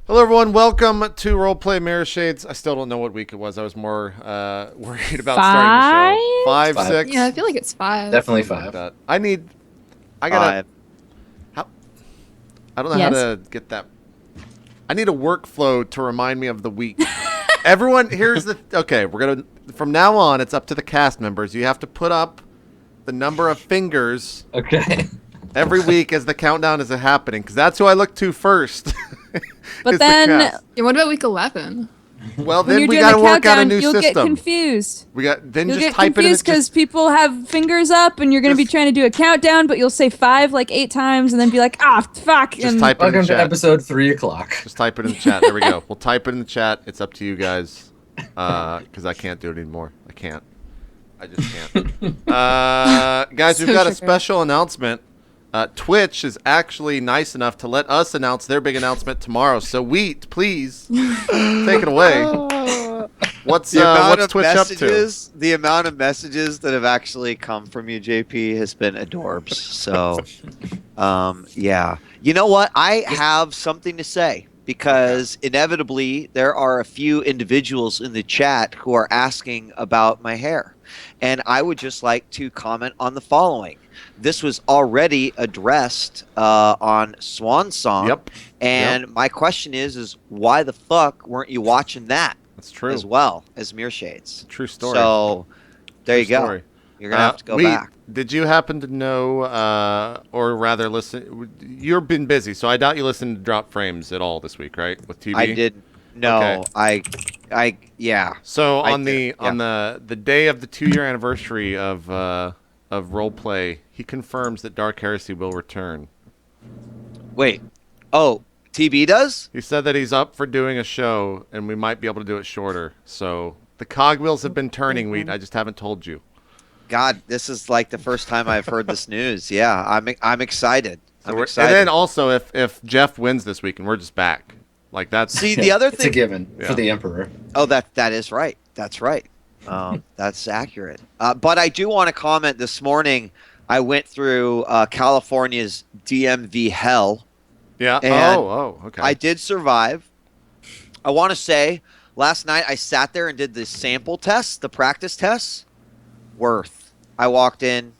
Hello, everyone. Welcome to RollPlay Mirrorshades. I still don't know what week it was. I was more worried about starting the show. Five, Five. 6. Yeah, I feel like it's 5. Definitely Something like 5. that. I gotta. I don't know how to get that. I need a workflow to remind me of the week. Everyone, here's the. Okay, we're gonna. From now on, it's up to the cast members. You have to put up the number of fingers. Okay. Every week as the countdown is happening, because that's who I look to first. But then, Yeah, what about week 11? Well, when then you're we doing got the to work out a countdown, new you'll system. get confused. We got then You'll just get type confused it in. because people have fingers up, and you're going to be Just- trying to do a countdown, but you'll say 5 like 8 times, and then be like, ah, fuck. Just And type it in the Welcome to chat. episode 3 o'clock. Just type it in the chat. There we go. We'll type it in the chat. It's up to you guys, because I can't do it anymore. I can't. I just can't. Guys, we've So got a triggered. special announcement. Twitch is actually nice enough to let us announce their big announcement tomorrow. So, Wheat, please take it away. What's Twitch up to? The amount of messages that have actually come from you, JP, has been adorbs. So, yeah. You know what? I have something to say because inevitably there are a few individuals in the chat who are asking about my hair. And I would just like to comment on the following. This was already addressed on Swan Song. Yep. And my question is why the fuck weren't you watching that? That's true. As well as Mirrorshades. True story. So there you go. Story. You're gonna have to go Wheat, back. Did you happen to know, or rather listen? You've been busy, so I doubt you listened to Drop Frames at all this week, right? With TV. I did. No, Okay. yeah. So I on did, the day of the 2-year anniversary of RollPlay, he confirms that Dark Heresy will return. Wait. Oh, TB does? He said that he's up for doing a show, and we might be able to do it shorter. So the cogwheels have been turning, Wheat. I just haven't told you. God, this is like the first time I've heard this news. Yeah, I'm excited. I'm And excited. then also, if Jeff wins this week, and we're just back, like that's See, the other It's a thing. given Yeah. for the Emperor. Oh, that is right. That's right. That's accurate. But I do want to comment. This morning, I went through California's DMV hell. yeah. And Okay. I did survive. I want to say last night I sat there and did the sample tests, the practice tests. Worth. I walked in,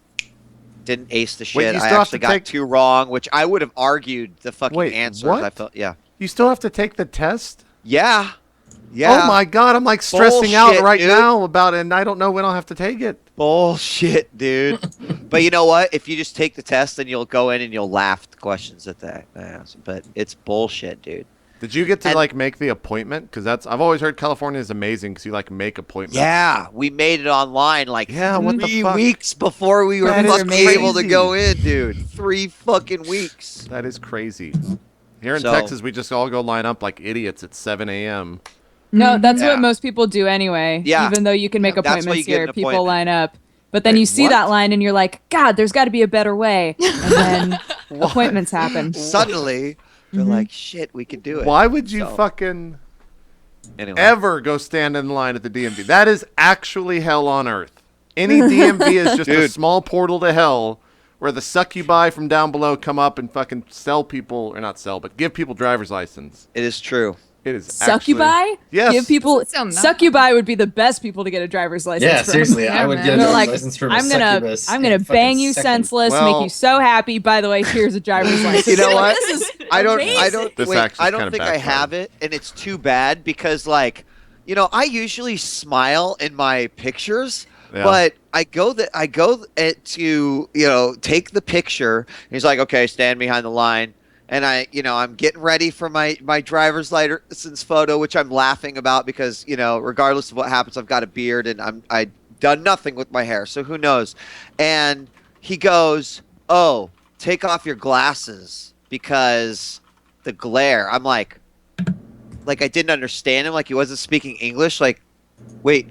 didn't ace the shit. Wait, you I still have actually to got take- 2 wrong, which I would have argued the fucking Wait, answers. what? I felt, yeah. You still have to take the test? Yeah. Yeah. Oh my god, I'm like stressing out Bullshit, right dude. now about it, and I don't know when I'll have to take it. Bullshit, dude. But you know what? If you just take the test, then you'll go in and you'll laugh at the questions that they ask. But it's bullshit, dude. Did you get to And- like make the appointment? Because I've always heard California is amazing because you like make appointments. Yeah, we made it online like Yeah, what the 3 fuck? weeks before we were That is fucking able to crazy. go in, dude. 3 fucking weeks. That is crazy. Here in So- Texas, we just all go line up like idiots at 7 a.m. no, that's Yeah. what most people do anyway. Yeah. Even though you can make That's why you appointments get here, an people appointment. line up. But then Wait, you see what? that line, and you're like, God, there's got to be a better way. And then appointments happen. Suddenly, they're Mhm. like, shit, we can do it. Why would you So- fucking Anyway. ever go stand in line at the DMV? That is actually hell on earth. Any DMV is just a Dude. small portal to hell where the succubi from down below come up and fucking sell people, or not sell, but give people driver's license. It is true. It is Succubi? actually- Yes. Give people Doesn't sound nice. succubi would be the best people to get a driver's license Yeah, from. seriously, Yeah, I would man. get a They're driver's like, license from a I'm gonna succubus I'm in gonna a fucking bang you second. senseless, Well- make you so happy. By the way, here's a driver's license. You know Like, what? This is I don't amazing. This wait, actually I kinda don't think I backfired. have it, and it's too bad because like, you know, I usually smile in my pictures, Yeah. but I go to, you know, take the picture. He's like, "Okay, stand behind the line." And I'm getting ready for my driver's license photo, which I'm laughing about because, you know, regardless of what happens, I've got a beard and I've done nothing with my hair, so who knows? And he goes, "Oh, take off your glasses because the glare." I'm like I didn't understand him, like he wasn't speaking English. Like, wait,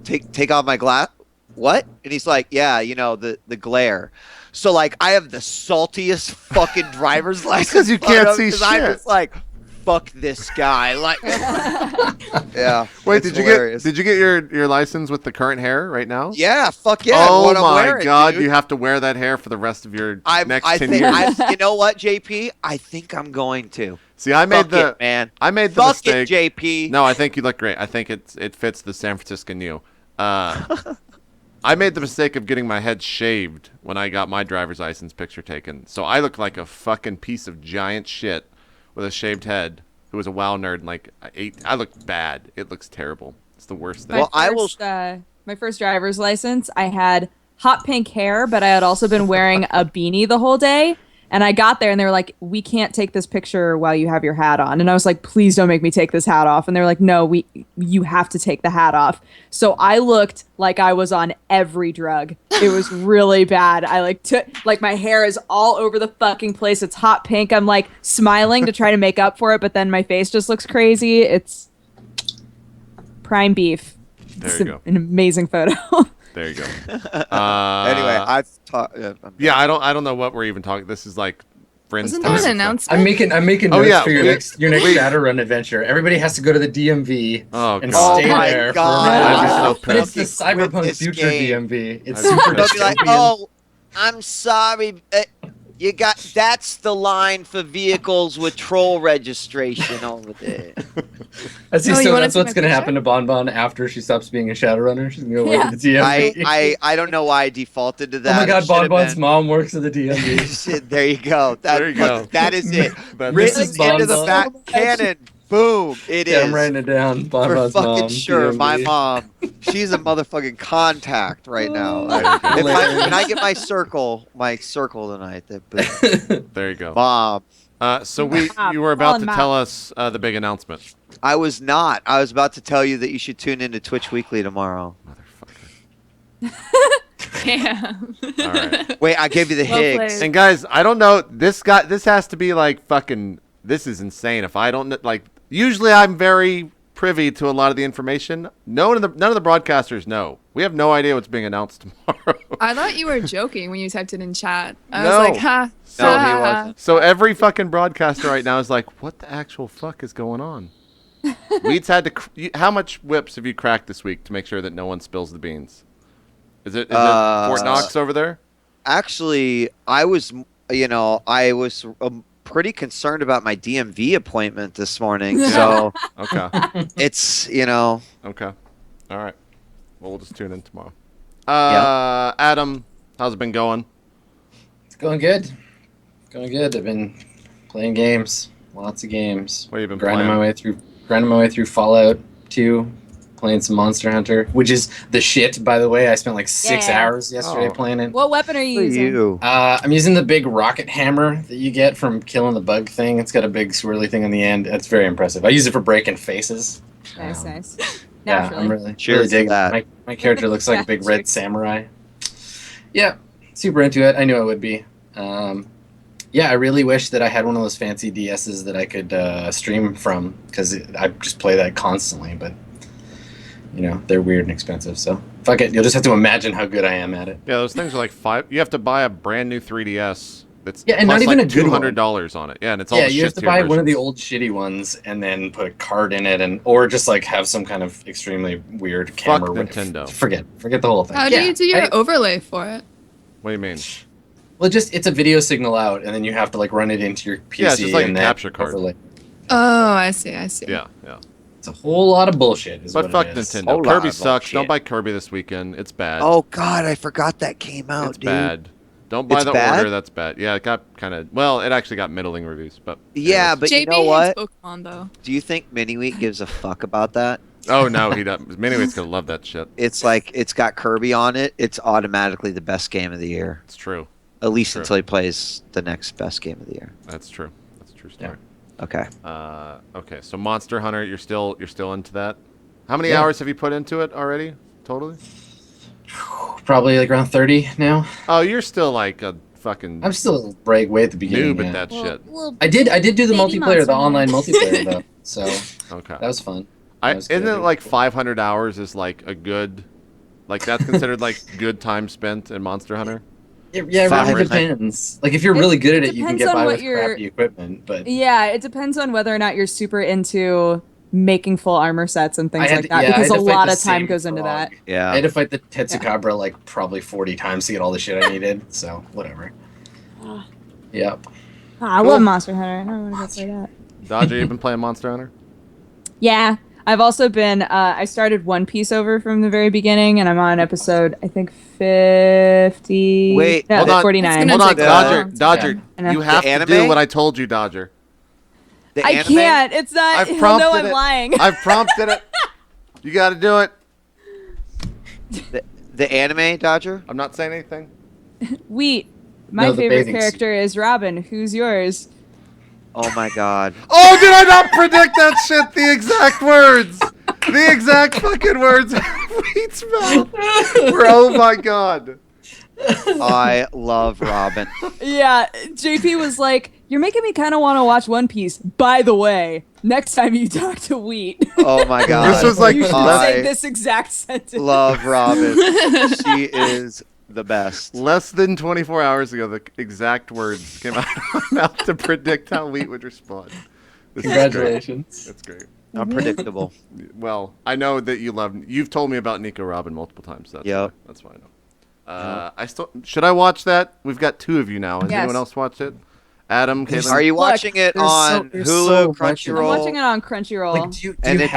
take off my glass? What? And he's like, yeah, you know, the glare. So like I have the saltiest fucking driver's license because you can't photo, see 'cause I'm shit. just like, fuck this guy. Like, yeah. Wait, it's did hilarious. you get your license with the current hair right now? Yeah, fuck yeah. Oh what I'm my wearing, god, dude. you have to wear that hair for the rest of your next I 10 think, years. you know what, JP? I think I'm going to. See, I made Fuck it, man. I made the Fuck mistake. it, JP. No, I think you look great. I think it fits the San Franciscan you. I made the mistake of getting my head shaved when I got my driver's license picture taken. So I look like a fucking piece of giant shit with a shaved head who was a WoW nerd and like I look bad. It looks terrible. It's the worst thing. Well, I will. My first driver's license, I had hot pink hair, but I had also been wearing a beanie the whole day. And I got there and they were like, we can't take this picture while you have your hat on. And I was like, please don't make me take this hat off. And they were like, no, you have to take the hat off. So I looked like I was on every drug. It was really bad. I took my hair is all over the fucking place. It's hot pink. I'm like smiling to try to make up for it, but then my face just looks crazy. It's prime beef. There you go. An amazing photo. There you go. Anyway, I've talked. Yeah, I don't know what we're even talking. This is like friends. Wasn't there an time. announcement? I'm making Oh, notes yeah, for your next Shadowrun adventure. Everybody has to go to the DMV Oh and god. stay my there God. for a I'm while. so But it's the pissed. Quit Cyberpunk this future game. DMV. It's I'm super They'll be like, dystopian. oh, I'm sorry. That's the line for vehicles with troll registration over there. I see. Oh, you So wanna that's see what's my gonna picture? happen to Bon Bon after she stops being a Shadowrunner. She's gonna go work Yeah. at the DMV. I don't know why I defaulted to Oh that. my It God, Bon should've Bon's been- mom works at the DMV. Shit, there you go. There you go. That is it. That's- Written Mrs. Bon into the Bon. back canon. Boom. It Yeah, is. I'm writing it down. Bon For Bon's fucking mom. sure, my DMV. mom. She's a motherfucking contact right now. When I get my circle tonight, boom. There you go. Mom. So Mom. you were about Call to him tell us the big announcement. I was not. I was about to tell you that you should tune into Twitch Weekly tomorrow. Motherfucker. Yeah. All right. Wait, I gave you the Well Higgs. played. And guys, I don't know. This has to be like fucking. This is insane. If I don't like, usually I'm very privy to a lot of the information. None of the broadcasters know. We have no idea what's being announced tomorrow. I thought you were joking when you typed it in chat. I No. was like, ha. No, he ha. wasn't. So every fucking broadcaster right now is like, what the actual fuck is going on? Weeds had to. How much whips have you cracked this week to make sure that no one spills the beans? Is it Fort Knox over there? Actually, I was pretty concerned about my DMV appointment this morning. So Okay. it's, Okay. All right. Well, we'll just tune in tomorrow. Adam, how's it been going? It's going good. Going good. I've been playing games. Lots of games. What have you been grinding playing? my way through Fallout 2, playing some Monster Hunter, which is the shit, by the way. I spent like 6 Yeah. hours yesterday Oh. playing it. What weapon are you for using? you. I'm using the big rocket hammer that you get from killing the bug thing. It's got a big swirly thing on the end. It's very impressive. I use it for breaking faces. Nice, nice. Yeah, Naturally. I'm really, Cheers really to digging that. it. My character looks like a big red Cheers. samurai. Yeah, super into it. I knew I would be. Yeah, I really wish that I had one of those fancy DSs that I could stream from, because I just play that constantly, but they're weird and expensive, so fuck it. You'll just have to imagine how good I am at it. Yeah, those things are like $5. You have to buy a brand new 3DS. That's Yeah, and plus not even like a good one. $200 on it. Yeah, and it's all Yeah, the you shit have to tier buy one of the versions. old shitty ones and then put a card in it, or just like have some kind of extremely weird camera. Nintendo. Forget the whole thing. How do you do your overlay for it? What do you mean? Well, it's a video signal out, and then you have to like run it into your PC. Yeah, it's just like a and then capture card. overlay. Oh, I see. Yeah. It's a whole lot of bullshit. But what fuck it is. Nintendo. Whole lot Kirby of sucks. bullshit. Don't buy Kirby this weekend. It's bad. Oh God, I forgot that came out, it's dude. bad. Don't buy It's the bad? order. That's bad. Yeah, it got kind of. Well, it actually got middling reviews, but. Yeah, anyways. but you JB know what? hates Pokemon though. Do you think Miniweek gives a fuck about that? Oh no, he doesn't. Miniweight's gonna love that shit. It's like it's got Kirby on it. It's automatically the best game of the year. It's true. At least True. until he plays the next best game of the year. That's true. That's a true story. Okay. Okay, so Monster Hunter, you're still into that. How many Yeah. hours have you put into it already? Totally. Probably like around 30 now. Oh, you're still like a fucking I'm still way at the beginning. noob yeah. at that shit. I did do the Baby multiplayer, the monster. online multiplayer though. So Okay. that was fun. Isn't it like 500 hours is like a good, like that's considered like good time spent in Monster Hunter? It really Five. depends. Like if you're really good at it, you can depends get on by what with you're- crappy equipment. But Yeah, it depends on whether or not you're super into making full armor sets and things I had like to- that, yeah, I because had a to fight lot the of time same goes into that. frog. Yeah. I had to fight the Tetsukabra like probably 40 times to get all the shit I needed. So whatever. Yep. I love Monster Hunter. I don't want to go play that. Dodger, you've been playing Monster Hunter? Yeah, I've also been. I started One Piece over from the very beginning, and I'm on episode I think 50. Wait, no, hold on. 49. It's Hold gonna on, take a Dodger. long Dodger, time. you have The to do anime? what I told you, Dodger. The I anime? can't. It's not. I've He'll prompted know I'm it. lying. I've prompted it. You got to do it. The anime, Dodger? I'm not saying anything. Wheat. My No, the favorite bathing suit. character is Robin. Who's yours? Oh my god. Oh, did I not predict that shit? The exact words. The exact fucking words. Wheat's mouth. Oh my god. I love Robin. Yeah, JP was like, "You're making me kind of want to watch One Piece." By the way, next time you talk to Wheat, Oh my god. This was like you should I say this exact sentence. love Robin. She is the best. Less than 24 hours ago, the exact words came out of my mouth to predict how Wheat would respond. This is great. Congratulations. That's great. Unpredictable. Well, I know that you love. You've told me about Nico Robin multiple times. So Yep. that's why I know. I still should I watch that? We've got two of you now. Has Yes. anyone else watched it? Adam, There's- Kaitlyn? Are you Look, watching it there's on there's Hulu, so much- I'm Crunchyroll? watching it on Crunchyroll. Like, do And you it's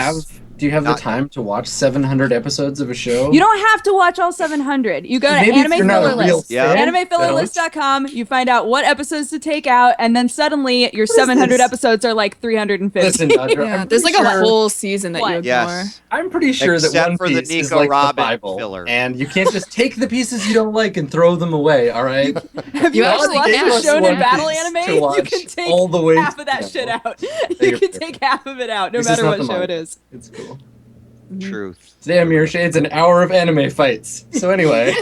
have the not- time to watch 700 episodes of a show? You don't have to watch all 700. You go to Maybe if Anime you're not Filler a real List. Yeah. fan, AnimeFillerList.com. You find out what episodes to take out, and then suddenly your is 700 this? episodes are like 350. Listen, Dodger, Yeah, I'm there's like pretty a sure- whole season that you What? ignore. Yes. I'm pretty sure that Except One for the Piece is Nico like Robin the Bible, filler. and you can't just take the pieces you don't like and throw them away. All right. Have you You ever actually watched can. the One Shonen Battle Piece anime? to You watch can take all the way half of that down. shit out. you're You can fair. take half of it out, no This is matter not what the show it manga. is. It's cool. Truth. Today on Mirrorshades, an hour of anime fights. So anyway,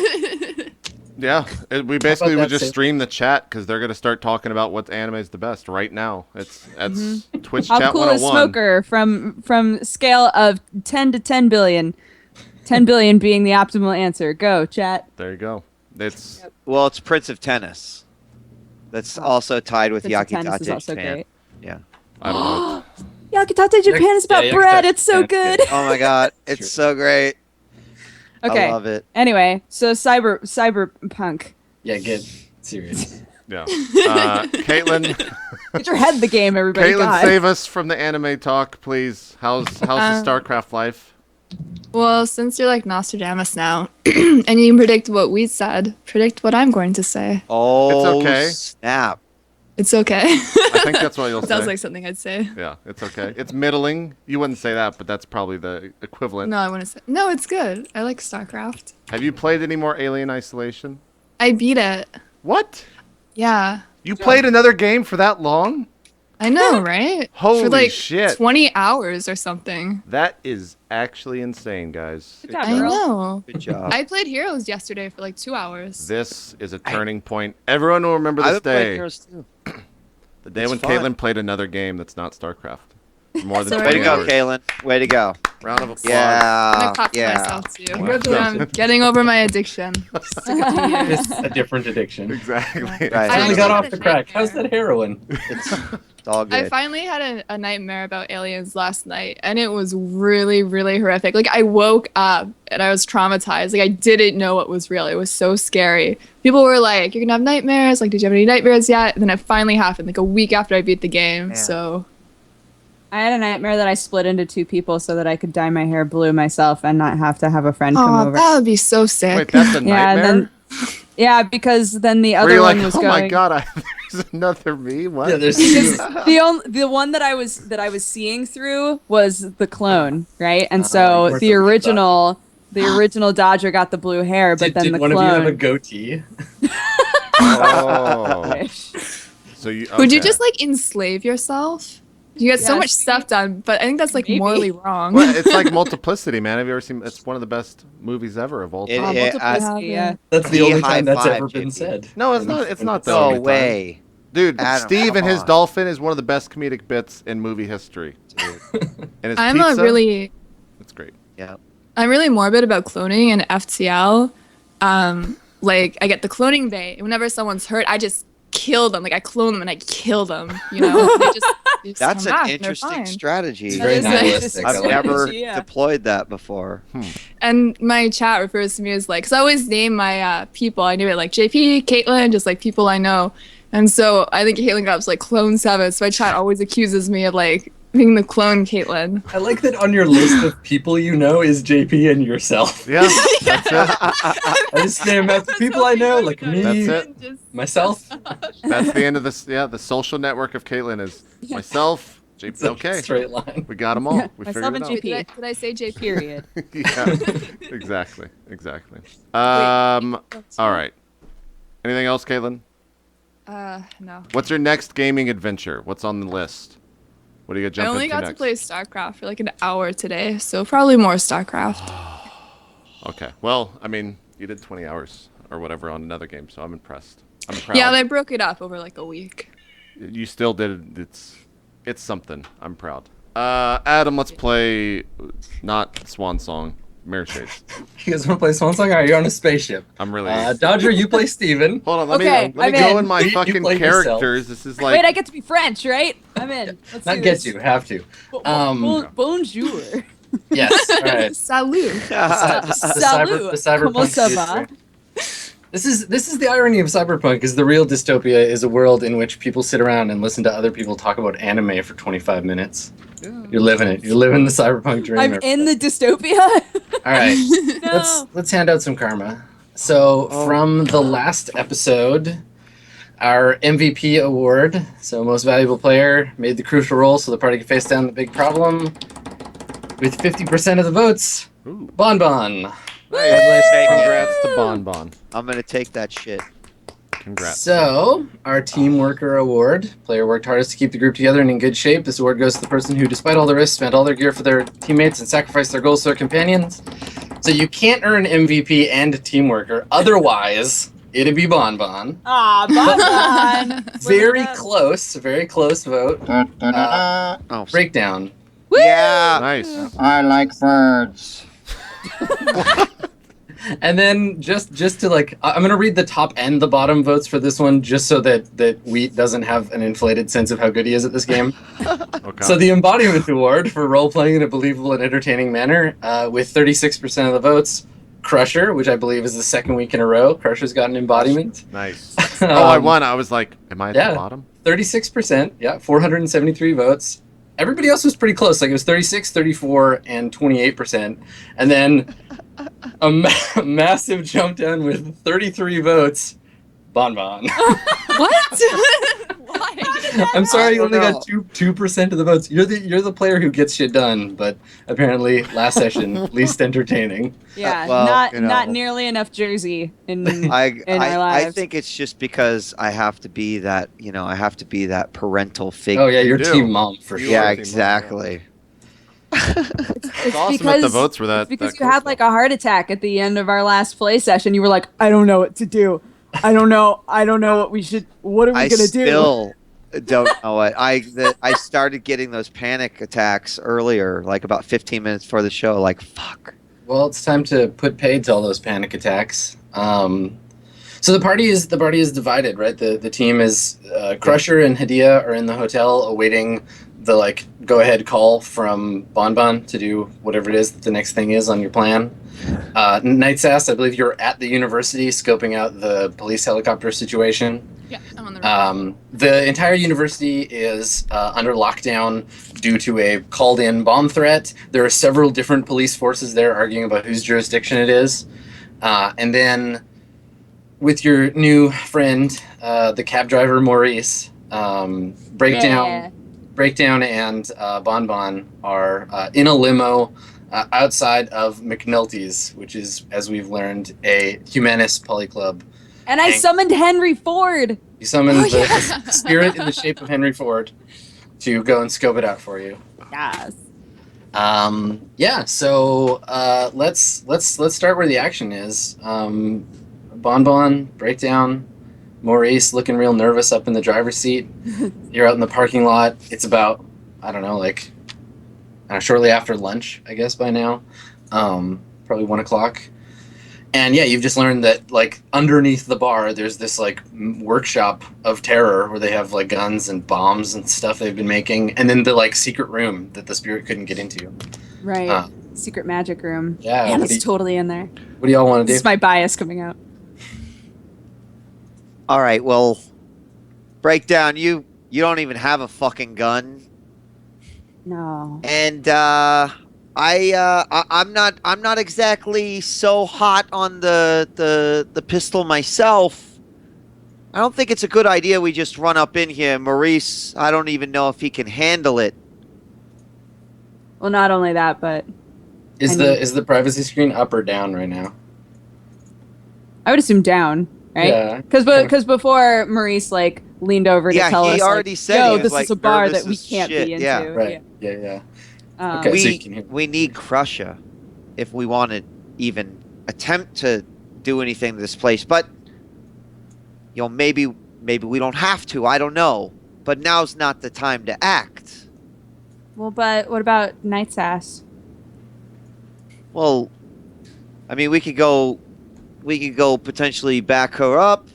Yeah, we basically that, would just Sam? stream the chat because they're gonna start talking about what anime is the best right now. That's Twitch How chat cool is 101. Smoker from scale of 10 to 10 billion? 10 billion being the optimal answer. Go, chat. There you go. It's Well, it's Prince of Tennis. That's also tied with Prince of Tennis is Yakitate also Japan. great. Yeah. I don't know. Yakitate Japan is about Yeah, bread. Yakitate It's so Japan's good. Oh my god, it's so great. Okay. I love it. Anyway, so cyberpunk. yeah, get serious. Yeah. Kaitlyn, Get your head in the game, everybody. Kaitlyn, God. save us from the anime talk, please. How's the StarCraft life? Well, since you're like Nostradamus now, and you can predict what we said, predict what I'm going to say. Oh, okay. snap. It's okay. I think that's what you'll say. Sounds like something I'd say. Yeah, it's okay. It's middling. You wouldn't say that, but that's probably the equivalent. No, I want to say. No, it's good. I like StarCraft. Have you played any more Alien Isolation? I beat it. What? Yeah. You played another game for that long? I know, right? Holy For like shit. 20 hours or something. That is actually insane, guys. Good job, I girl. know. Good job. I played Heroes yesterday for like 2 hours. This is a turning point. Everyone will remember I this would play day. Heroes too. The day It's when fun. Kaitlyn played another game that's not StarCraft. More than So 20 Way to go, hours. Kaitlyn. Way to go. Round of applause. I'm Yeah. gonna clap to Yeah. myself too. Congratulations. I'm getting over my addiction. Just took it 2 years. It's a different addiction. Exactly. Right. I I finally got had off a the crack. nightmare. How's that heroin? It's all I good. finally had a nightmare about aliens last night, and it was really, really horrific. Like, I woke up and I was traumatized. Like, I didn't know what was real. It was so scary. People were like, "You're gonna have nightmares. Like, did you have any nightmares yet?" And then it finally happened, like a week after I beat the game. Man. So, I had a nightmare that I split into two people so that I could dye my hair blue myself and not have to have a friend come oh, over. that would be so sick. Wait, that's a Yeah, and nightmare? Yeah, because then the Were other you one like, was oh going. my god, there's another me? What? Yeah, there's Because the one that I was seeing through was the clone, right? And you so weren't the talking about- original Dodger got the blue hair, but did, then did the one of you have a clone. goatee? Oh. So you, Would you okay. just like enslave yourself? You get so Yes. much stuff done, but I think that's like Maybe. morally wrong. Well, it's like Multiplicity, man. Have you ever seen? It's one of the best movies ever of all It- time. Multiplicity, yeah. That's the The only high time that's five, ever been JP. said. No, it's not. It's not though. No way. Dude, Adam, Steve and come his on. dolphin is one of the best comedic bits in movie history. And his I'm pizza, a really it's great. Yeah. I'm really morbid about cloning and FTL. like I get the cloning bay, and whenever someone's hurt, I just kill them. Like I clone them and I kill them. You know, they just That's come an back, and they're interesting fine. strategy. It's very That is an nihilistic. interesting I've I like it. never Yeah. deployed that before. And my chat refers to me as like, because I always name my people. I knew it like JP, Kaitlyn, just like people I know. And so I think Kaitlyn got up to like clone 7. So my chat always accuses me of like being the clone Kaitlyn. I like that on your list of people you know is JP and yourself. Yeah, that's it. I just name after people I know, like me, That's it. Just, myself. That's the end of this. Yeah, the social network of Kaitlyn is myself, JP. It's a Okay, straight line. we got them all. Yeah, We myself figured and it Wait, out. did I say JP? Period. Yeah, exactly. All right. Anything else, Kaitlyn? No. What's your next gaming adventure? What's on the list? What are you gonna I jump only into got next? to play StarCraft for like an hour today, so probably more StarCraft. Okay. Well, I mean, you did 20 hours or whatever on another game, so I'm impressed. I'm proud. Yeah, they broke it up over like a week. You still did it. It's something. I'm proud. Adam, let's play not Swan Song, Mirrorshades. You guys want to play Swan Song? All right, you're on a spaceship. I'm really. Dodger, you play Steven. Hold on, let Okay, me let me I'm go in. in my You fucking play yourself. characters. This is like Wait, I get to be French, right? I'm in. Let's Not do get this. you, have to. Bonjour. Yes, all right. Salut. Salut. The cyberpunk Comment ça va? future. This is the irony of cyberpunk, is the real dystopia is a world in which people sit around and listen to other people talk about anime for 25 minutes. You're living it. You're living the cyberpunk dream. I'm in the dystopia. All right. No. Let's hand out some karma. So from the last episode, our MVP award, so most valuable player, made the crucial role so the party could face down the big problem. With 50% of the votes, Ooh. Bon Bon. Congrats to Bon Bon. I'm gonna take that shit. Congrats. So, our Team Worker Award. Player worked hardest to keep the group together and in good shape. This award goes to the person who, despite all the risks, spent all their gear for their teammates and sacrificed their goals to their companions. So you can't earn MVP and Team Worker. Otherwise, it'd be Bon Bon. Ah, Bon Bon. Very close vote. Oh, Breakdown. yeah. Nice. I like birds. And then just to like, I'm gonna read the top and the bottom votes for this one, just so that Wheat doesn't have an inflated sense of how good he is at this game. Okay. So the Embodiment Award for role-playing in a believable and entertaining manner, with 36% of the votes, Crusher, which I believe is the second week in a row. Crusher's got an embodiment. Nice. Oh, I Um, won. I was like, am I at yeah. the bottom? 36%, yeah, 473 votes. Everybody else was pretty close. Like it was 36, 34, and 28%. And then a massive jump down with 33 votes, Bon Bon. What? Why? I'm sorry, you I only don't got 2% of the votes. You're the player who gets shit done, but apparently last session least entertaining. Yeah, Well, not you know. not nearly enough Jersey in I in our I lives. think it's just because I have to be that, I have to be that parental figure. Oh yeah, you're do. team mom for You sure. yeah, are team exactly. It's awesome that the votes were that. It's because that you had close, like a heart attack at the end of our last play session. You were like, I don't know what to do. I don't know what we should. What are we I gonna do? still don't know it. I started getting those panic attacks earlier, like about 15 minutes before the show. Like, fuck. Well, it's time to put paid to all those panic attacks. So the party is divided, right? The team is Crusher and Hadia are in the hotel awaiting the go ahead call from Bon Bon to do whatever it is that the next thing is on your plan. Night Sass, I believe you're at the university scoping out the police helicopter situation. Yeah, I'm on the right. The entire university is under lockdown due to a called-in bomb threat. There are several different police forces there arguing about whose jurisdiction it is. And then with your new friend, the cab driver Maurice, Breakdown and Bon Bon are in a limo outside of McNulty's, which is, as we've learned, a humanist polyclub. And I Dang. summoned Henry Ford. You summoned the spirit in the shape of Henry Ford to go and scope it out for you. Yes. So let's start where the action is. Bon Bon, Breakdown, Maurice looking real nervous up in the driver's seat. You're out in the parking lot. It's about, I don't know, shortly after lunch, I guess by now. Probably 1 o'clock. And yeah, you've just learned that like underneath the bar, there's this like workshop of terror where they have like guns and bombs and stuff they've been making, and then the like secret room that the spirit couldn't get into. Right. Secret magic room. Yeah. Man, it's totally in there. What do y'all want to do? This is my bias coming out. All right, well, Breakdown, you don't even have a fucking gun, No. and I'm not exactly so hot on the pistol myself. I don't think it's a good idea we just run up in here. Maurice, I don't even know if he can handle it. Well, not only that, but Is the privacy screen up or down right now? I would assume down, right? Yeah. Because before Maurice like leaned over to tell us, he already like, said yo, he was, this like, is a bar nervous that we as can't shit. be into. Yeah. Right. Yeah. Um, Okay. so you can hear. We need Crusher if we want to even attempt to do anything to this place. But maybe we don't have to. I don't know. But now's not the time to act. Well, but what about Night's Ass? Well, I mean, we could go potentially back her up.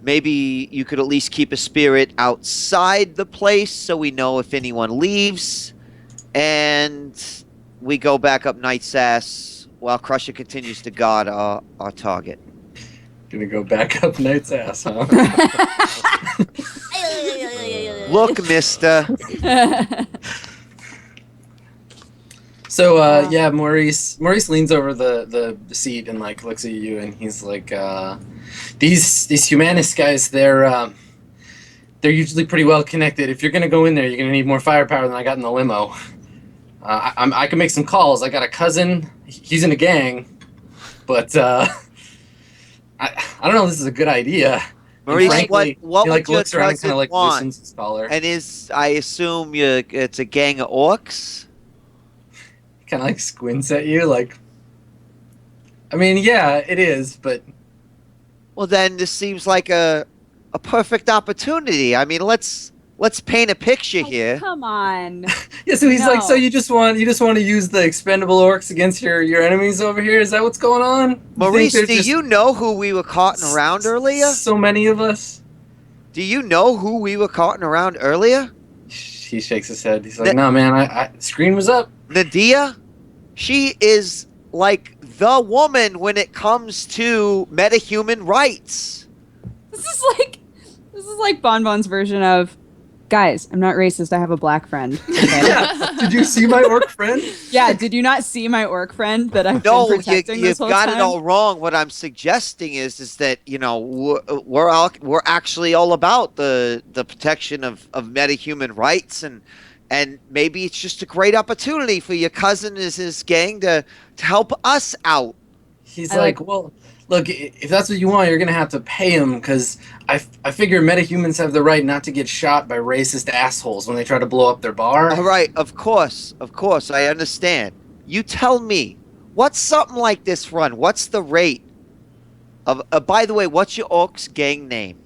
Maybe you could at least keep a spirit outside the place so we know if anyone leaves. And we go back up Night's Ass while Crusher continues to guard our target. Gonna go back up Knight's ass, huh? Look, mister. So yeah, Maurice leans over the seat and like looks at you, and he's like, these humanist guys, they're usually pretty well connected. If you're gonna go in there, you're gonna need more firepower than I got in the limo. I can make some calls. I got a cousin. He's in a gang, but I don't know if this is a good idea. Maurice, Frankly, what he like would your looks around and cousin kind of like want? loosens his collar. And I assume it's a gang of orcs? Kind of like squints at you, like. I mean, yeah, it is, but Well, then this seems like a perfect opportunity. I mean, let's paint a picture here. Come on. yeah. So he's like, No. so you just want to use the expendable orcs against your enemies over here? Is that what's going on? You think Maurice, there's do just you know who we were carting around earlier? So many of us. Do you know who we were carting around earlier? He shakes his head. He's like, no, man, I screen was up. Nadia? She is like the woman when it comes to metahuman rights. This is like Bonbon's version of, guys, I'm not racist. I have a black friend. Okay? Yeah. Did you see my orc friend? Yeah. Did you not see my orc friend that I've No, been protecting you've this whole got time? it all wrong. What I'm suggesting is that we're actually all about the protection of metahuman rights, and maybe it's just a great opportunity for your cousin and his gang to help us out. He's I like, like- well, look, if that's what you want, you're gonna have to pay him, because I figure metahumans have the right not to get shot by racist assholes when they try to blow up their bar. All right, of course, I understand. You tell me, what's something like this run? What's the rate of? By the way, what's your orcs gang name?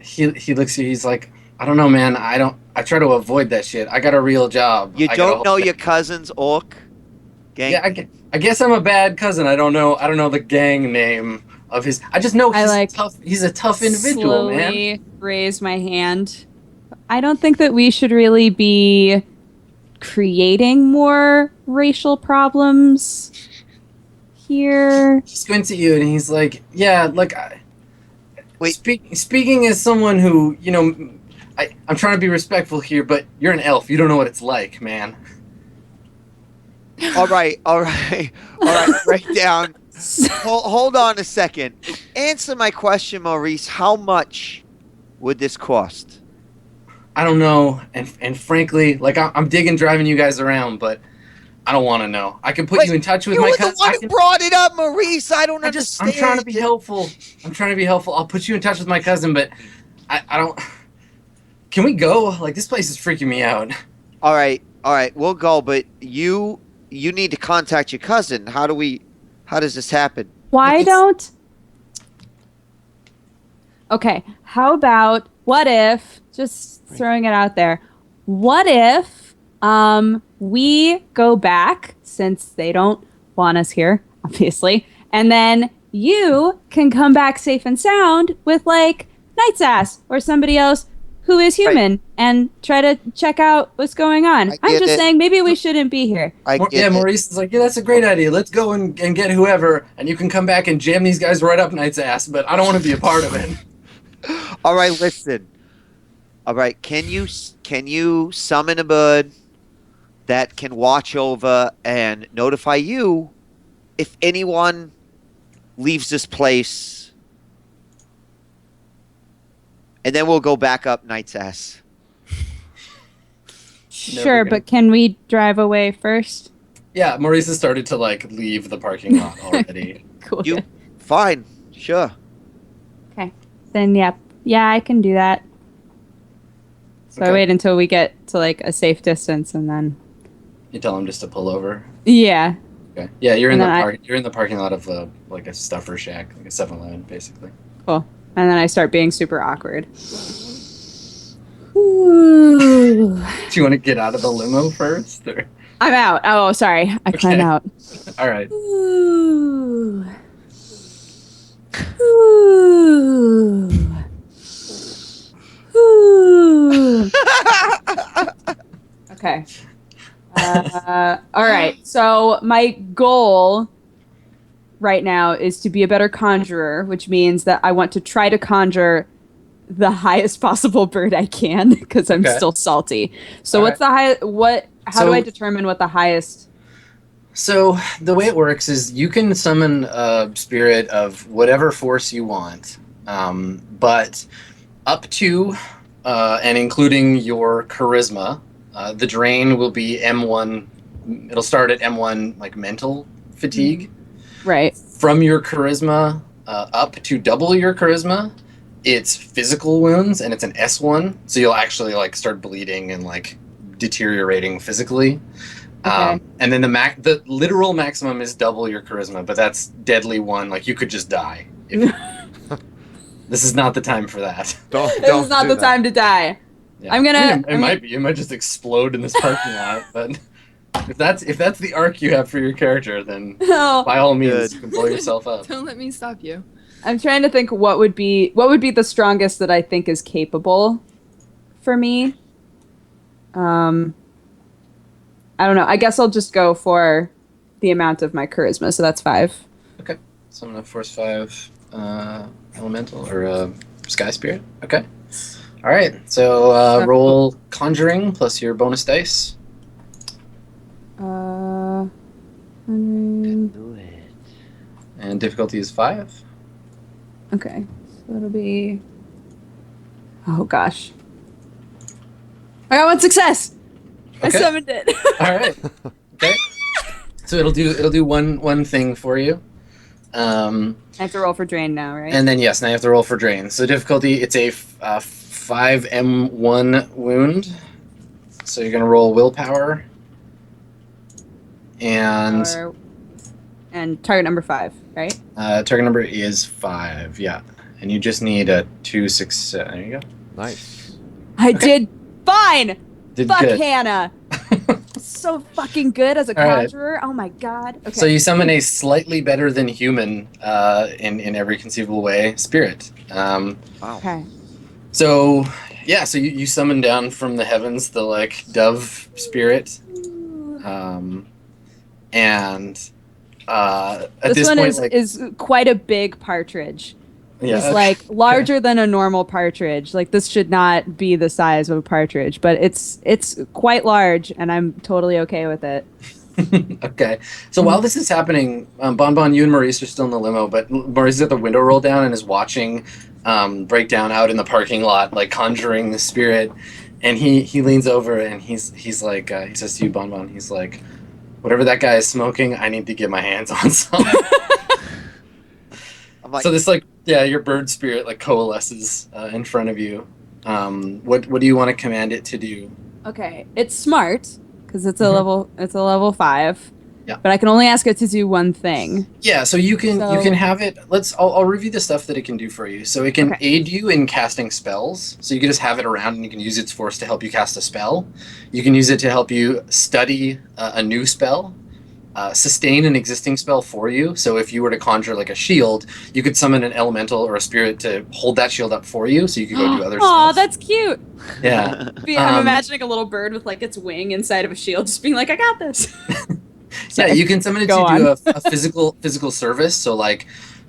He looks at you. He's like, I don't know, man. I try to avoid that shit. I got a real job. You I got a don't whole know thing. your cousin's orc gang? Yeah, I guess I'm a bad cousin. I don't know the gang name of his. I just know I he's like tough. He's a tough individual, man. Slowly raise my hand. I don't think that we should really be creating more racial problems here. He squints at you and he's like, yeah, like, Wait. Speaking as someone who, I'm trying to be respectful here, but you're an elf. You don't know what it's like, man. All right. Break down. Hold on a second. Answer my question, Maurice. How much would this cost? I don't know, and frankly, like, I'm digging driving you guys around, but I don't want to know. I can put you in touch with You my were the cousin. one who brought it up, Maurice. I don't I'm understand. trying to be helpful. I'll put you in touch with my cousin, but I don't. Can we go? Like, this place is freaking me out. All right. We'll go, but you need to contact your cousin. How does this happen? Why don't? Okay, how about what if? Just throwing it out there. What if we go back, since they don't want us here, obviously, And then you can come back safe and sound with like Night's Ass or somebody else who is human and try to check out what's going on. I'm just saying maybe we shouldn't be here. Maurice is like, yeah, that's a great idea. Let's go and get whoever, and you can come back and jam these guys right up Knight's ass, but I don't want to be a part of it. All right, listen. All right, can you summon a bird that can watch over and notify you if anyone leaves this place? And then we'll go back up Knight's ass. Sure, but can we drive away first? Yeah, Maurice has started to like leave the parking lot already. Cool. Fine, sure. Okay, then yeah, I can do that. So I wait until we get to like a safe distance, and then you tell him just to pull over. Yeah. Okay. Yeah, you're in the parking lot of like a stuffer shack, like a 7-Eleven, basically. Cool. And then I start being super awkward. Ooh. Do you want to get out of the limo first? Or? I'm out. Oh, sorry. I climb out. All right. Ooh. Ooh. Ooh. Okay. All right. So my goal right now is to be a better conjurer, which means that I want to try to conjure the highest possible bird I can because I'm still salty. So what's the high? How do I determine what the highest? So the way it works is you can summon a spirit of whatever force you want, but up to and including your charisma, the drain will be M1. It'll start at M1, like mental fatigue. Right. From your charisma up to double your charisma, it's physical wounds, and it's an S1, so you'll actually like start bleeding and like deteriorating physically. Okay. And then the literal maximum is double your charisma, but that's deadly 1. Like you could just die. This is not the time for that. This is not the time to die. Yeah. I'm gonna. It might be. It might just explode in this parking lot. But if that's the arc you have for your character, then by all means, you can blow yourself up. Don't let me stop you. I'm trying to think what would be the strongest that I think is capable for me. I don't know. I guess I'll just go for the amount of my charisma. So that's 5. Okay. So I'm gonna force 5 elemental or sky spirit. Okay. All right. So roll conjuring plus your bonus dice. Do it. And difficulty is 5. Okay. So it'll be. Oh gosh. I got 1 success. Okay. I summoned it. All right. Okay. So it'll do one thing for you. I have to roll for drain now, right? And then yes, now you have to roll for drain. So difficulty, it's a 5M1 wound. So you're gonna roll willpower. And target number 5, right? target number is 5. Yeah, and you just need a 2 success. There you go. Nice. I did fine. Fuck good. Hannah. So fucking good as a conjurer. Right. Oh my god. Okay. So you summon a slightly better than human, in every conceivable way, spirit. Wow. Okay. So yeah, so you summon down from the heavens the like dove spirit, and at this one point is quite a big partridge. Yeah, it's like larger than a normal partridge. Like this should not be the size of a partridge, but it's quite large, and I'm totally okay with it. Okay. So while this is happening, Bonbon, you and Maurice are still in the limo, but Maurice is at the window roll down and is watching Breakdown out in the parking lot, like conjuring the spirit. And he leans over and he's like, he says to you, Bonbon, he's like, whatever that guy is smoking, I need to get my hands on some. Like, so this your bird spirit like coalesces in front of you. What do you want to command it to do? Okay, it's smart because it's a level 5. Yeah. But I can only ask it to do one thing. Yeah, so you can have it. I'll review the stuff that it can do for you. So it can aid you in casting spells. So you can just have it around and you can use its force to help you cast a spell. You can use it to help you study a new spell. sustain an existing spell for you. So if you were to conjure like a shield, you could summon an elemental or a spirit to hold that shield up for you, so you could go do other Aw, stuff. that's cute. Yeah. I'm imagining a little bird with like its wing inside of a shield, just being like, "I got this." Yeah, you can summon it Go to do on. a physical service. So like,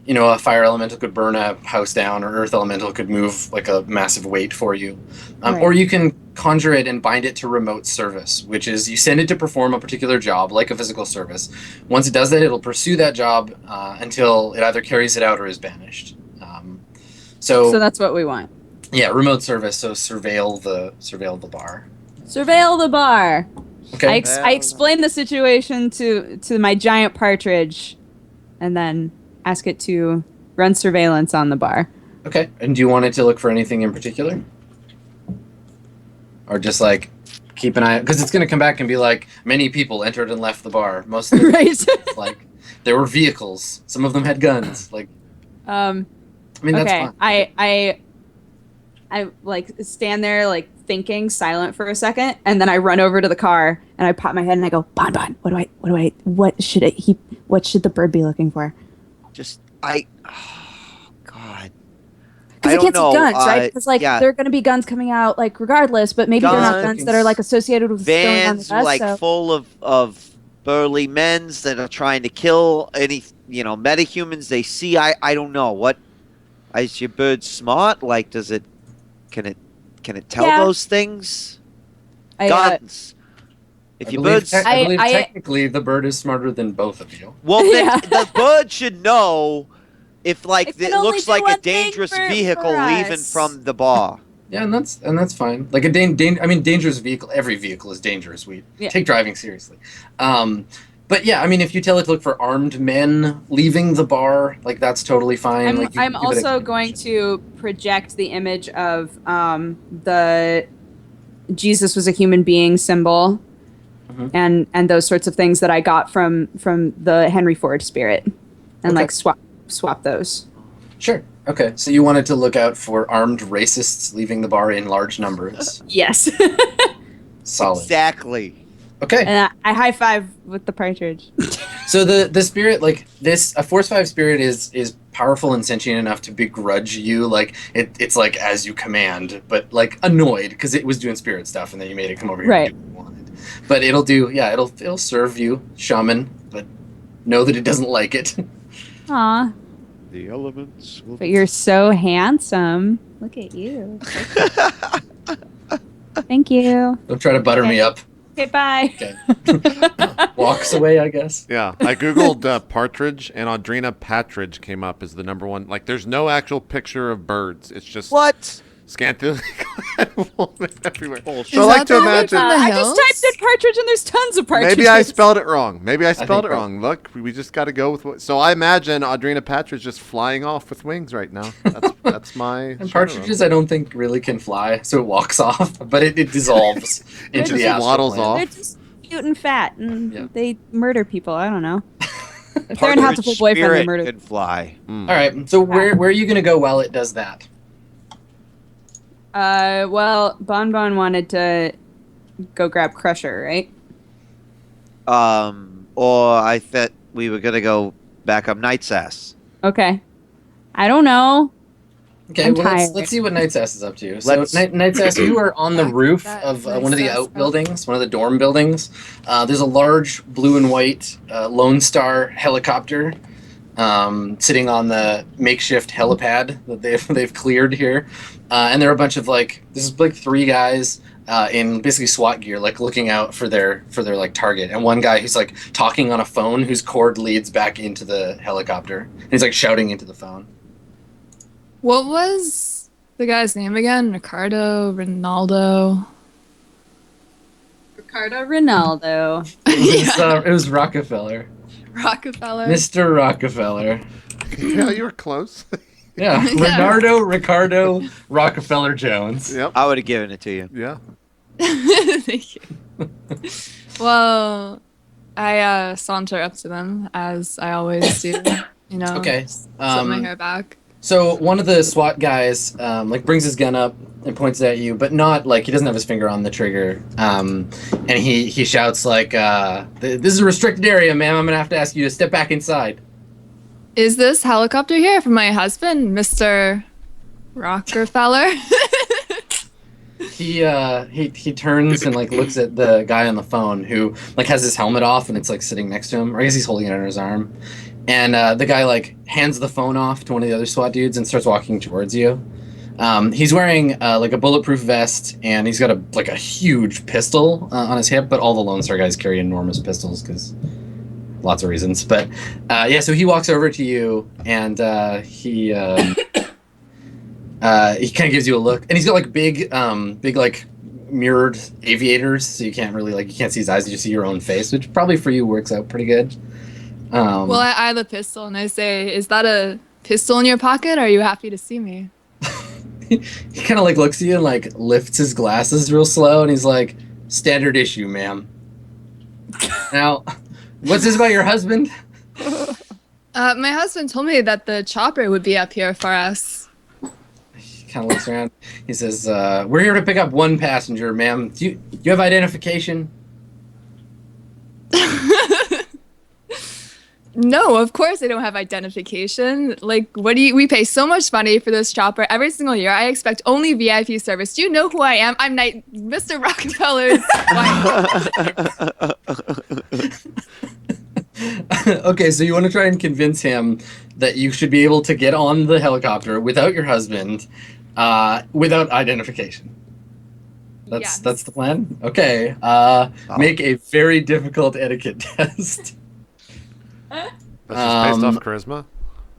a fire elemental could burn a house down, or earth elemental could move like a massive weight for you. Right. Or you can conjure it and bind it to remote service, which is you send it to perform a particular job, like a physical service. Once it does that, it'll pursue that job until it either carries it out or is banished. So that's what we want. Yeah, remote service. So surveil the bar. Surveil the bar. Okay. I explain the situation to my giant partridge, and then ask it to run surveillance on the bar. Okay. And do you want it to look for anything in particular? Or just like keep an eye, because it's going to come back and be like, many people entered and left the bar. Most of the Right. like there were vehicles. Some of them had guns. Like, I mean, that's Okay. fine. I like stand there like thinking, silent for a second, and then I run over to the car and I pop my head and I go, Bon, what should the bird be looking for? Oh God. Because I it can't don't see know, guns, right? Because yeah. there are going to be guns coming out, like regardless, but maybe they're not guns that are like associated with what's going on Vans with us. like So. full of burly men's that are trying to kill any metahumans they see. I don't know what. Is your bird smart? Like, can it tell Yeah. those things? I, Guns. If I your believe, bird's I believe I- technically the bird is smarter than both of you. well, then Yeah. the bird should know if It can it only looks do like a one thing dangerous for vehicle leaving us. from the bar. Yeah, and that's fine. Like a dangerous vehicle. Every vehicle is dangerous. We take driving seriously. But yeah, I mean, if you tell it to look for armed men leaving the bar, like that's totally fine. I'm, like, you I'm can give it a also going to project the image of the Jesus was a human being symbol, Mhm. and those sorts of things that I got from the Henry Ford spirit, and Okay. like swap those. Sure. Okay. So you wanted to look out for armed racists leaving the bar in large numbers. Yes, Solid. Exactly. Okay. and I high five with the partridge. So the spirit, like this, a Force 5 spirit is powerful and sentient enough to begrudge you, like it's like as you command, but like annoyed because it was doing spirit stuff and then you made it come over here Right. and do what you wanted. But it'll serve you, shaman, but know that it doesn't like it. Aw, The elements. but you're so handsome. Look at you. Thank you. Don't try to butter me up. Okay, bye. Okay. Walks away, I guess. Yeah, I googled partridge, and Audrina Patridge came up as the number one. Like, there's no actual picture of birds. It's just What? scantily everywhere. Bullshit. So I like to that the one imagine. from the I hills? just typed in partridge and there's tons of partridges. Maybe I spelled it wrong. Maybe I think spelled it so. wrong. Look, we just got to go with what. So I imagine Audrina Patridge just flying off with wings right now. That's my. And partridges, I don't think really can fly, so it walks off, but it dissolves into the just astral waddles plane. off. They're just cute and fat, and Yeah. they murder people. I don't know. If they're in House of Full Boyfriend, they Spirit murder. can fly. Mm. All right, so where are you gonna go while it does that? Well, Bon wanted to go grab Crusher, right? Or I thought we were gonna go back up Night's ass. Okay. I don't know. Okay, I'm well tired. let's see what Night's Ass is up to. So Let's- Night's Ass, you are on the Back roof that of Night's one of the Ass outbuildings, one of the dorm buildings. There's a large blue and white Lone Star helicopter sitting on the makeshift helipad that they've cleared here, and there are a bunch of this is like three guys in basically SWAT gear, like looking out for their like target, and one guy who's like talking on a phone whose cord leads back into the helicopter. And he's like shouting into the phone. What was the guy's name again? Ronaldo. Ricardo Ronaldo. It was Rockefeller, Rockefeller. Mr. Rockefeller. Yeah, you were close. Yeah, Yeah. Ricardo Rockefeller Jones. Yep. I would have given it to you. Yeah. Thank you. Well, I saunter up to them as I always do. Okay. Slip my hair back. So one of the SWAT guys like brings his gun up and points it at you, but not like he doesn't have his finger on the trigger. And he shouts like, "This is a restricted area, ma'am. I'm gonna have to ask you to step back inside." Is this helicopter here for my husband, Mr. Rockefeller? He turns and like looks at the guy on the phone who like has his helmet off and it's like sitting next to him, or I guess he's holding it under his arm. And the guy like hands the phone off to one of the other SWAT dudes and starts walking towards you. He's wearing like a bulletproof vest and he's got a huge pistol on his hip, but all the Lone Star guys carry enormous pistols because lots of reasons. But yeah, so he walks over to you and he kind of gives you a look, and he's got like big like mirrored aviators, so you can't really you can't see his eyes, you just see your own face, which probably for you works out pretty good. Well, I have a pistol, and I say, "Is that a pistol in your pocket? Or are you happy to see me?" He kind of like looks at you and like lifts his glasses real slow, and he's like, "Standard issue, ma'am." Now, what's this about your husband? My husband told me that the chopper would be up here for us. He kind of looks around. He says, "We're here to pick up one passenger, ma'am. Do you have identification?" No, of course I don't have identification. Like, what do you? We pay so much money for this chopper every single year. I expect only VIP service. Do you know who I am? I'm Mr. Rockefeller's wife. Okay, so you want to try and convince him that you should be able to get on the helicopter without your husband, without identification. That's the plan. Okay, make a very difficult etiquette test. That's just based off charisma?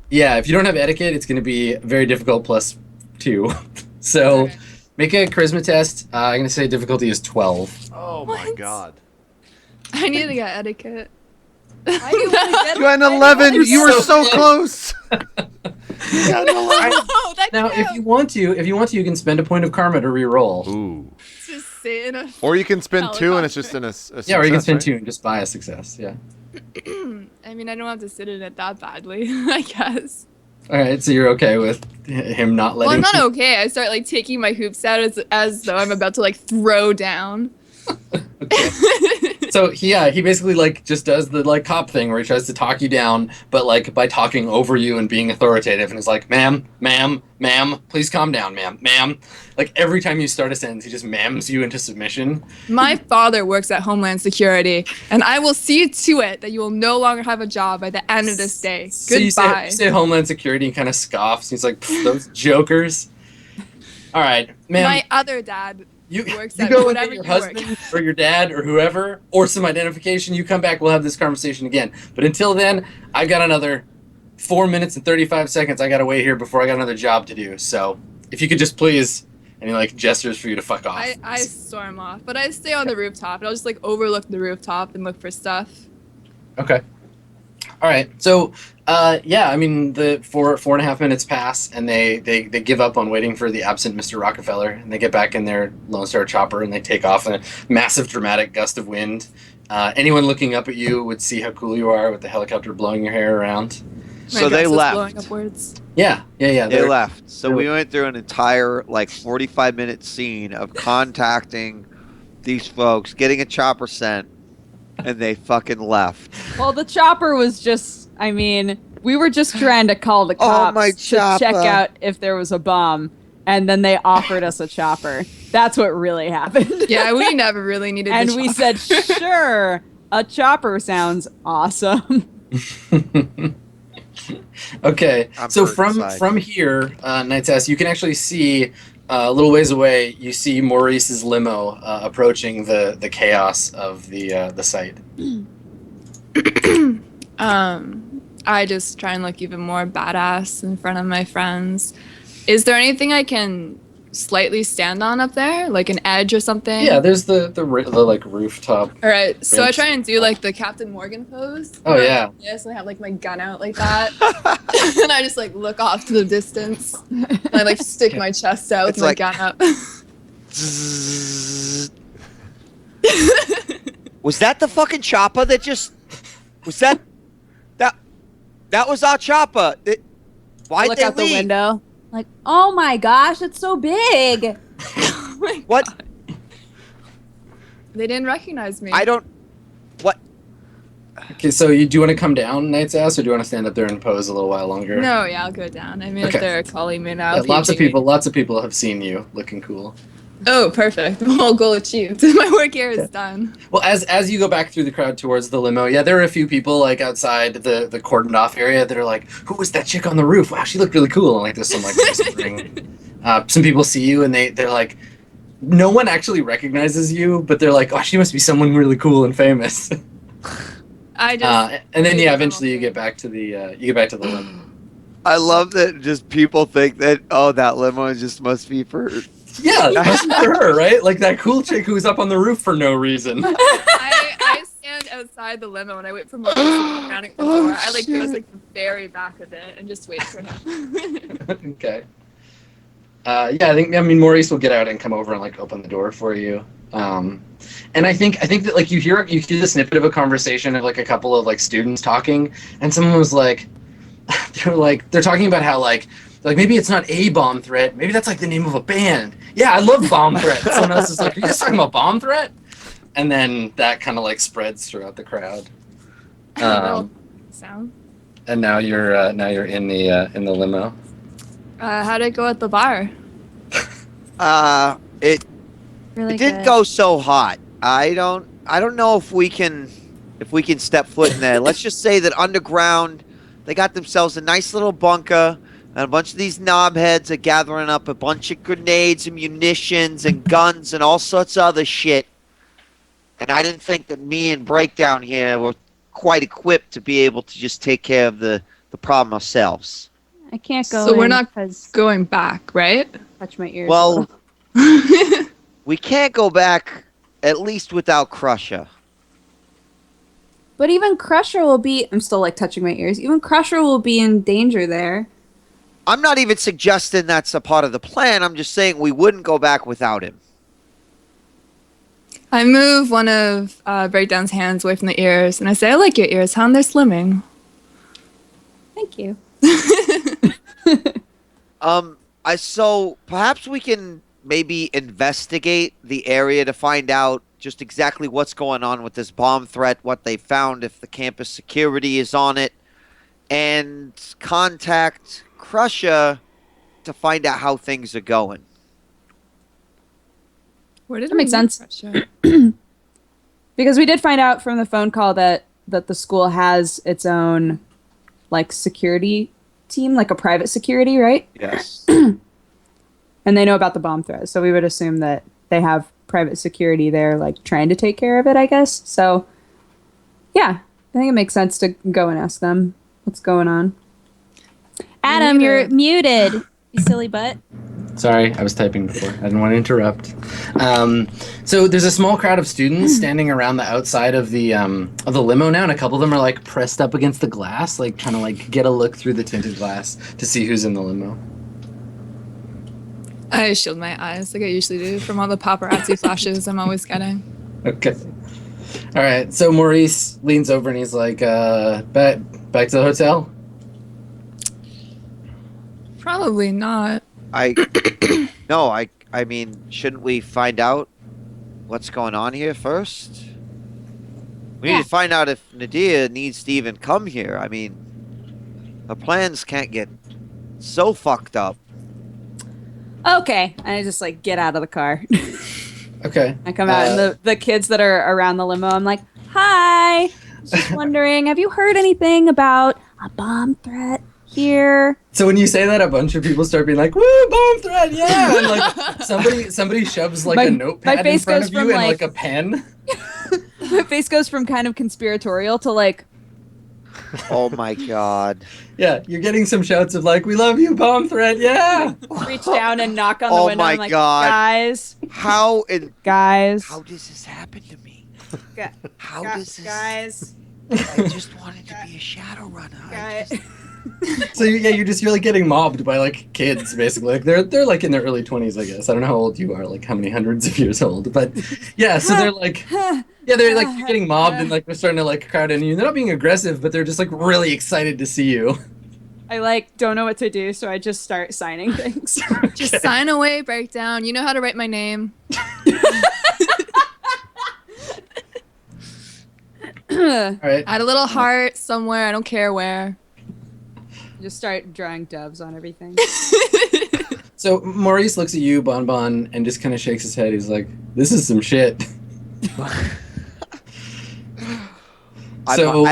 Yeah, if you don't have etiquette, it's going to be very difficult +2. So Okay. make a charisma test. I'm going to say difficulty is 12. Oh my What? god. I need to get etiquette. Why do you want to get You had an 11! You were so close! You had an 11. Oh, that Now, if you want to, you can spend a point of karma to reroll. Ooh. just sit in a. Or you can spend 2 and it's just in a Yeah, or you can success, spend right? 2 and just buy a success. Yeah. I mean, I don't have to sit in it that badly, I guess. All right, so you're okay with him not Well, letting? I'm not okay. I start like taking my hoops out as though I'm about to like throw down. So he basically like just does the like cop thing where he tries to talk you down, but like by talking over you and being authoritative, and he's like, "Ma'am, please calm down, ma'am." Like every time you start a sentence, he just ma'ams you into submission. My father works at Homeland Security, and I will see to it that you will no longer have a job by the end of this day. So Goodbye. you say Homeland Security and kind of scoffs. He's like, "Those jokers." All right, ma'am. My other dad You works you at go and whatever get your you work. husband or your dad or whoever or some identification. You come back, we'll have this conversation again. But until then, I got another 4 minutes and 35 seconds. I got to wait here before I got another job to do. So if you could just please, and he like gestures for you to fuck off. I storm off, but I stay on the rooftop, and I'll just like overlook the rooftop and look for stuff. Okay. All right. So, yeah, I mean, the 4.5 minutes pass, and they give up on waiting for the absent Mr. Rockefeller, and they get back in their Lone Star chopper, and they take off in a massive, dramatic gust of wind. Anyone looking up at you would see how cool you are with the helicopter blowing your hair around. So My they dress is left. blowing upwards. Yeah. They they're- left. So they're- we went through an entire 45-minute scene of contacting these folks, getting a chopper sent, and they fucking left. Well, the chopper was just, I mean, we were just trying to call the cops my to check chopper. out if there was a bomb, and then they offered us a chopper. That's what really happened. Yeah, we never really needed. And the we chopper. said, sure, a chopper sounds awesome. Okay, I'm so hurt from inside. here, Knight's Ass, you can actually see a little ways away. You see Maurice's limo approaching the chaos of the site. I just try and look even more badass in front of my friends. Is there anything I can slightly stand on up there, like an edge or something? Yeah, there's the like rooftop. All right, so I Ribs. try and do like the Captain Morgan pose. Oh, where yeah. I'm like this, and I have like my gun out like that, and I just like look off to the distance, and I like stick my chest out with It's my like- gun up. Was that the fucking chopper that just... Was that... That was our chopper. Why'd look they out the leave? window. Like, oh my gosh, it's so big. Oh my What? God. They didn't recognize me. I don't. What? Okay, so do you want to come down, Knight's Ass, or do you want to stand up there and pose a little while longer? No, yeah, I'll go down. I mean, Okay. if they're calling me now. Yeah, lots of paging me. lots of people have seen you looking cool. Oh, perfect. Well, goal achieved. My work here is done. Well, as you go back through the crowd towards the limo, yeah, there are a few people like outside the cordoned off area that are like, "Who was that chick on the roof? Wow, she looked really cool." And like there's some like whispering. Some people see you and they're like, no one actually recognizes you, but they're like, "Oh, she must be someone really cool and famous." I just. And then yeah, eventually you get back to the limo. I love that just people think that, oh, that limo just must be for. Yeah, that must be for her, right? Like that cool chick who's up on the roof for no reason. I stand outside the limo and I wait for Maurice to come around at the door. I like go to like the very back of it and just wait for him. Okay. Yeah, I mean Maurice will get out and come over and like open the door for you. And I think that like you hear the snippet of a conversation of like a couple of like students talking, and someone was like, they're talking about how like maybe it's not a bomb threat, maybe that's like the name of a band. Yeah, I love Bomb Threat. Someone else is like, are you guys talking about Bomb Threat? And then that kind of like spreads throughout the crowd. Sound. And now you're in the limo. How'd it go at the bar? It Really didn't good. go so hot. I don't know if we can step foot in there. Let's just say that underground, they got themselves a nice little bunker, and a bunch of these knobheads are gathering up a bunch of grenades and munitions and guns and all sorts of other shit. And I didn't think that me and Breakdown here were quite equipped to be able to just take care of the problem ourselves. I can't go. So we're not because going back, right? touch my ears. Well, we can't go back, at least without Crusher. but even Crusher will be. I'm still like touching my ears. Even Crusher will be in danger there. I'm not even suggesting that's a part of the plan. I'm just saying we wouldn't go back without him. I move one of Breakdown's hands away from the ears and I say, I like your ears, hon. They're slimming. Thank you. So perhaps we can maybe investigate the area to find out just exactly what's going on with this bomb threat, what they found, if the campus security is on it, and contact Crusher to find out how things are going. Where did That makes sense. Pressure? Because we did find out from the phone call that the school has its own like security team, like a private security, right? Yes. And they know about the bomb threat, so we would assume that they have private security there, like trying to take care of it, I guess. So, yeah, I think it makes sense to go and ask them what's going on. Adam, you're muted, you silly butt. Sorry, I was typing before. I didn't want to interrupt. So there's a small crowd of students standing around the outside of the limo now, and a couple of them are like pressed up against the glass, like trying to like get a look through the tinted glass to see who's in the limo. I shield my eyes like I usually do from all the paparazzi flashes I'm always getting. Okay. All right. So Maurice leans over and he's like, back to the hotel. Probably not. I mean, shouldn't we find out what's going on here first? We need to find out if Nadia needs to even come here. I mean, her plans can't get so fucked up. Okay, and I just like get out of the car. Okay. I come out, and the kids that are around the limo, I'm like, "Hi, just wondering, have you heard anything about a bomb threat here?" So when you say that, a bunch of people start being like, "Woo, bomb threat, yeah!" And like somebody shoves like a notepad in face front goes of you from, and like- like a pen. My face goes from kind of conspiratorial to like, Oh my god. Yeah, you're getting some shouts of like, "We love you, bomb threat, yeah!" reach down and knock on the Oh window. my I'm like, God. guys, How guys, does this happen to me? Gu- How gu- does this? guys, I just wanted to be a Shadowrunner. guys. So yeah, you're like getting mobbed by like kids basically. Like they're like in their early 20s, I guess. I don't know how old you are, like how many hundreds of years old, but yeah. So they're like, yeah, they're like you're getting mobbed and like they're starting to like crowd in you. They're not being aggressive, but they're just like really excited to see you. I like don't know what to do, so I just start signing things. Just sign away, breakdown. You know how to write my name. All right. Add a little heart somewhere. I don't care where. Just start drawing doves on everything. So Maurice looks at you, Bonbon, and just kind of shakes his head. He's like, "This is some shit." So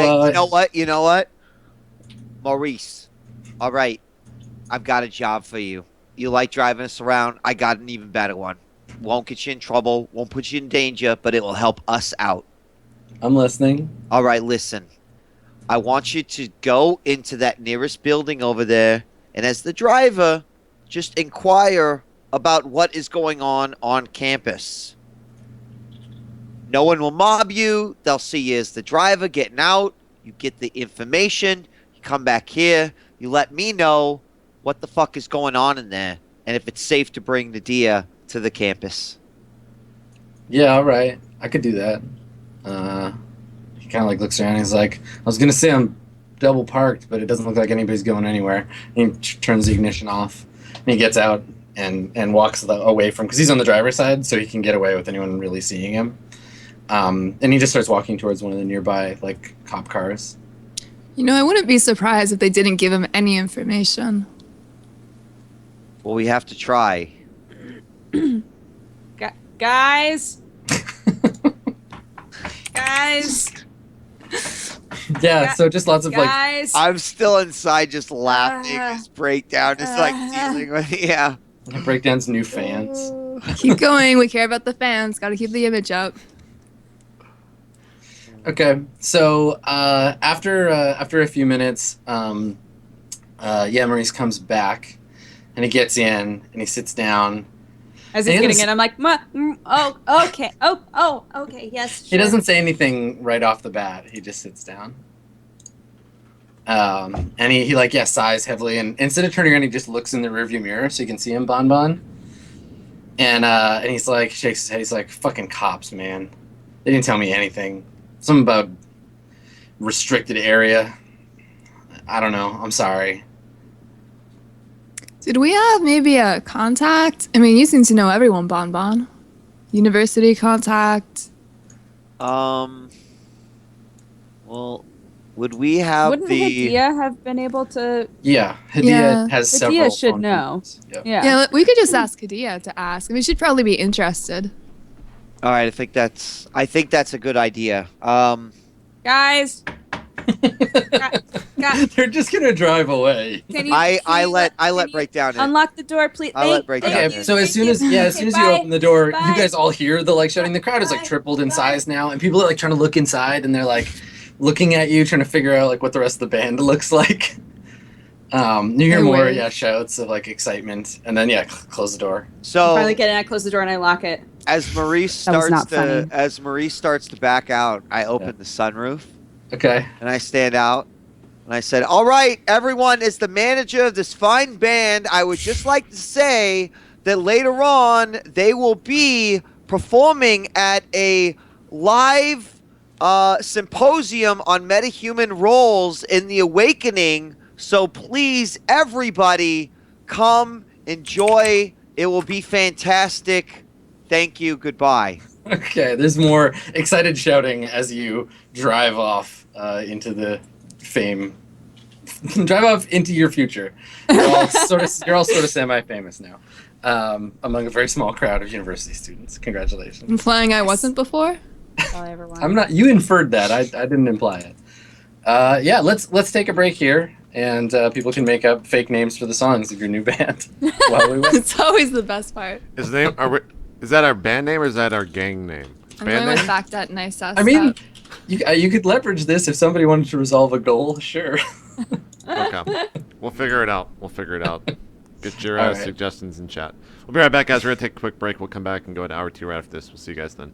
you know what, Maurice. All right, I've got a job for you. You like driving us around? I got an even better one. Won't get you in trouble, won't put you in danger, but it will help us out. I'm listening. All right, listen. I want you to go into that nearest building over there, and as the driver, just inquire about what is going on campus. No one will mob you. They'll see you as the driver getting out. You get the information. You come back here. You let me know what the fuck is going on in there, and if it's safe to bring the deer to the campus. Yeah, all right. I could do that. He kind of like looks around and he's like, I was going to say I'm double parked, but it doesn't look like anybody's going anywhere. And he turns the ignition off and he gets out and walks away from, because he's on the driver's side, so he can get away with anyone really seeing him. And he just starts walking towards one of the nearby like cop cars. You know, I wouldn't be surprised if they didn't give him any information. Well, we have to try. Guys. Guys. Yeah, so just lots of like, Guys. I'm still inside just laughing. This breakdown is like dealing with, yeah. breakdown's new fans. Keep going. We care about the fans. Got to keep the image up. Okay, so after a few minutes, Maurice comes back, and he gets in and he sits down. As he's getting in, I'm like, okay, okay, yes. Sure. He doesn't say anything right off the bat. He just sits down. And he sighs heavily, and instead of turning around, he just looks in the rearview mirror so you can see him, Bonbon. And he's like, shakes his head. He's like, fucking cops, man. They didn't tell me anything. Something about restricted area. I don't know. I'm sorry. Did we have maybe a contact? I mean, you seem to know everyone, Bonbon. University contact. Well, would we have Wouldn't Hadia have been able to? Yeah, Hadia Yeah. has Hadia several. should phone know. numbers. Yep. Yeah. Yeah, we could just ask Hadia to ask. I mean, she'd probably be interested. All right, I think that's a good idea. Guys. They're just gonna drive away. Can you, I let breakdown in. unlock the door, please. I'll let breakdown Okay, in. so as soon as you bye. open the door, Bye. you guys all hear the like shouting. The crowd is like Bye. tripled in Bye. size now, and people are like trying to look inside, and they're like looking at you, trying to figure out like what the rest of the band looks like. You hear They're more, weird. shouts of like excitement, and then close the door. So Finally get in, I close the door and I lock it. as Maurice That was starts not funny. to back out, I open the sunroof Okay. and I stand out and I said, "All right, everyone, as the manager of this fine band, I would just like to say that later on they will be performing at a live symposium on metahuman roles in the Awakening. So please, everybody, come enjoy. It will be fantastic. Thank you. Goodbye." Okay. There's more excited shouting as you drive off into the fame. Drive off into your future. You're all sort of semi-famous now, among a very small crowd of university students. Congratulations. Implying I wasn't before? All I ever wanted. I'm not. You inferred that. I didn't imply it. Let's take a break here, and people can make up fake names for the songs of your new band while we wait. It's always the best part. Is that our band name or is that our gang name? I'm Band going with name? fact at nice ass. I mean, you could leverage this if somebody wanted to resolve a goal. Sure. Okay. We'll figure it out. Get your All right. suggestions in chat. We'll be right back, guys. We're going to take a quick break. We'll come back and go to hour 2 right after this. We'll see you guys then.